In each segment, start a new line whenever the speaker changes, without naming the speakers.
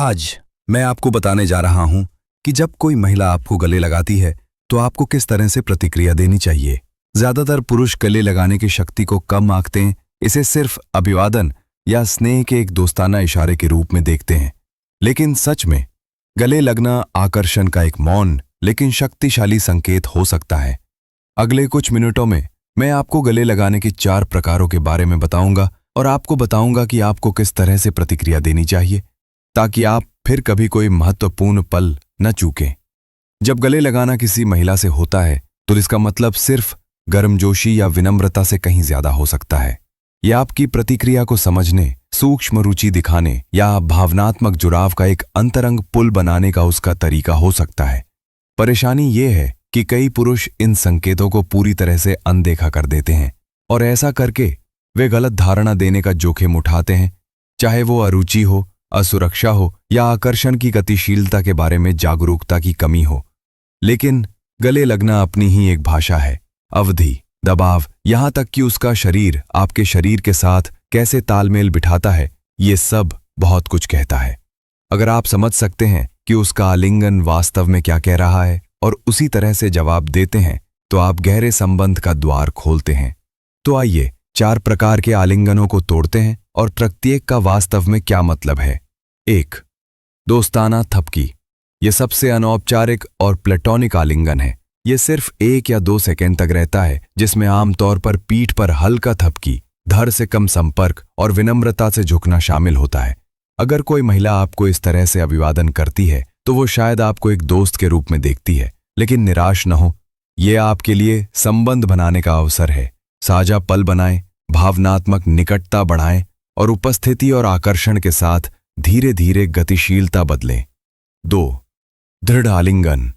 आज मैं आपको बताने जा रहा हूं कि जब कोई महिला आपको गले लगाती है तो आपको किस तरह से प्रतिक्रिया देनी चाहिए। ज्यादातर पुरुष गले लगाने की शक्ति को कम आंकते हैं, इसे सिर्फ अभिवादन या स्नेह के एक दोस्ताना इशारे के रूप में देखते हैं। लेकिन सच में गले लगना आकर्षण का एक मौन लेकिन शक्तिशाली संकेत हो सकता है। अगले कुछ मिनटों में मैं आपको गले लगाने के 4 प्रकारों के बारे में बताऊंगा और आपको बताऊंगा कि आपको किस तरह से प्रतिक्रिया देनी चाहिए ताकि आप फिर कभी कोई महत्वपूर्ण पल न चूकें। जब गले लगाना किसी महिला से होता है तो इसका मतलब सिर्फ गर्मजोशी या विनम्रता से कहीं ज्यादा हो सकता है। यह आपकी प्रतिक्रिया को समझने, सूक्ष्म रुचि दिखाने या भावनात्मक जुड़ाव का एक अंतरंग पुल बनाने का उसका तरीका हो सकता है। परेशानी ये है कि कई पुरुष इन संकेतों को पूरी तरह से अनदेखा कर देते हैं और ऐसा करके वे गलत धारणा देने का जोखिम उठाते हैं, चाहे वो अरुचि हो, असुरक्षा हो या आकर्षण की गतिशीलता के बारे में जागरूकता की कमी हो। लेकिन गले लगना अपनी ही एक भाषा है। अवधि, दबाव, यहां तक कि उसका शरीर आपके शरीर के साथ कैसे तालमेल बिठाता है, ये सब बहुत कुछ कहता है। अगर आप समझ सकते हैं कि उसका आलिंगन वास्तव में क्या कह रहा है और उसी तरह से जवाब देते हैं तो आप गहरे संबंध का द्वार खोलते हैं। तो आइए 4 प्रकार के आलिंगनों को तोड़ते हैं और प्रत्येक का वास्तव में क्या मतलब है। 1. दोस्ताना थपकी। यह सबसे अनौपचारिक और प्लेटोनिक आलिंगन है। यह सिर्फ 1 या 2 सेकंड तक रहता है, जिसमें आमतौर पर पीठ पर हल्का थपकी, धड़ से कम संपर्क और विनम्रता से झुकना शामिल होता है। अगर कोई महिला आपको इस तरह से अभिवादन करती है तो वो शायद आपको एक दोस्त के रूप में देखती है, लेकिन निराश न हो, यह आपके लिए संबंध बनाने का अवसर है। साझा पल बनाएं, भावनात्मक निकटता बढ़ाएं और उपस्थिति और आकर्षण के साथ धीरे धीरे गतिशीलता बदलें। 2. दृढ़ आलिंगन।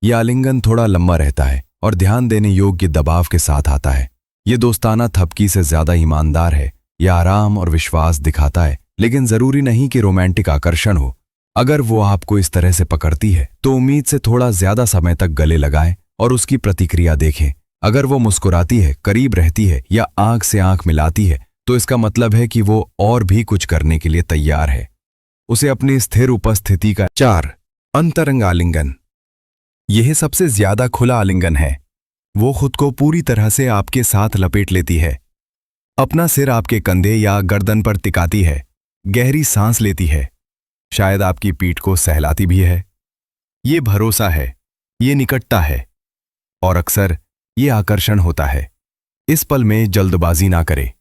यह आलिंगन थोड़ा लंबा रहता है और ध्यान देने योग्य दबाव के साथ आता है। यह दोस्ताना थपकी से ज्यादा ईमानदार है। यह आराम और विश्वास दिखाता है, लेकिन जरूरी नहीं कि रोमांटिक आकर्षण हो। अगर वो आपको इस तरह से पकड़ती है तो उम्मीद से थोड़ा ज्यादा समय तक गले लगाएं और उसकी प्रतिक्रिया देखें। अगर वो मुस्कुराती है, करीब रहती है या आंख से आंख मिलाती है तो इसका मतलब है कि वो और भी कुछ करने के लिए तैयार है। उसे अपनी स्थिर उपस्थिति का 4. अंतरंग आलिंगन। यह सबसे ज्यादा खुला आलिंगन है। वो खुद को पूरी तरह से आपके साथ लपेट लेती है, अपना सिर आपके कंधे या गर्दन पर टिकाती है, गहरी सांस लेती है, शायद आपकी पीठ को सहलाती भी है। ये भरोसा है, ये निकटता है और अक्सर ये आकर्षण होता है। इस पल में जल्दबाजी ना करे,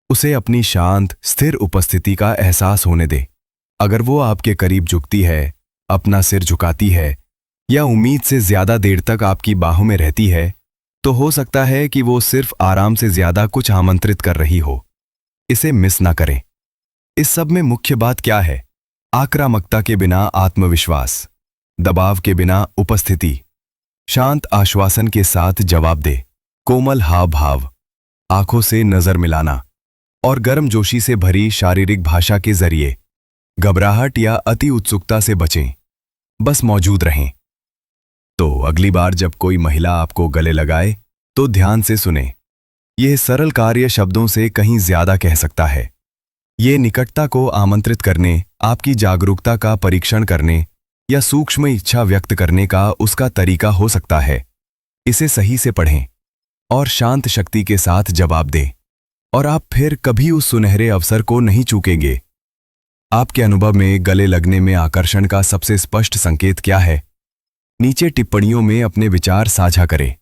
उसे अपनी शांत स्थिर उपस्थिति का एहसास होने दे। अगर वो आपके करीब झुकती है, अपना सिर झुकाती है या उम्मीद से ज्यादा देर तक आपकी बाहों में रहती है तो हो सकता है कि वो सिर्फ आराम से ज्यादा कुछ आमंत्रित कर रही हो। इसे मिस ना करें। इस सब में मुख्य बात क्या है? आक्रामकता के बिना आत्मविश्वास, दबाव के बिना उपस्थिति, शांत आश्वासन के साथ जवाब दे, कोमल हाव भाव, आंखों से नजर मिलाना और गर्मजोशी से भरी शारीरिक भाषा के जरिए। घबराहट या अति उत्सुकता से बचें, बस मौजूद रहें। तो अगली बार जब कोई महिला आपको गले लगाए तो ध्यान से सुने। यह सरल कार्य शब्दों से कहीं ज्यादा कह सकता है। ये निकटता को आमंत्रित करने, आपकी जागरूकता का परीक्षण करने या सूक्ष्म इच्छा व्यक्त करने का उसका तरीका हो सकता है। इसे सही से पढ़ें और शांत शक्ति के साथ जवाब दें और आप फिर कभी उस सुनहरे अवसर को नहीं चूकेंगे। आपके अनुभव में गले लगने में आकर्षण का सबसे स्पष्ट संकेत क्या है? नीचे टिप्पणियों में अपने विचार साझा करें।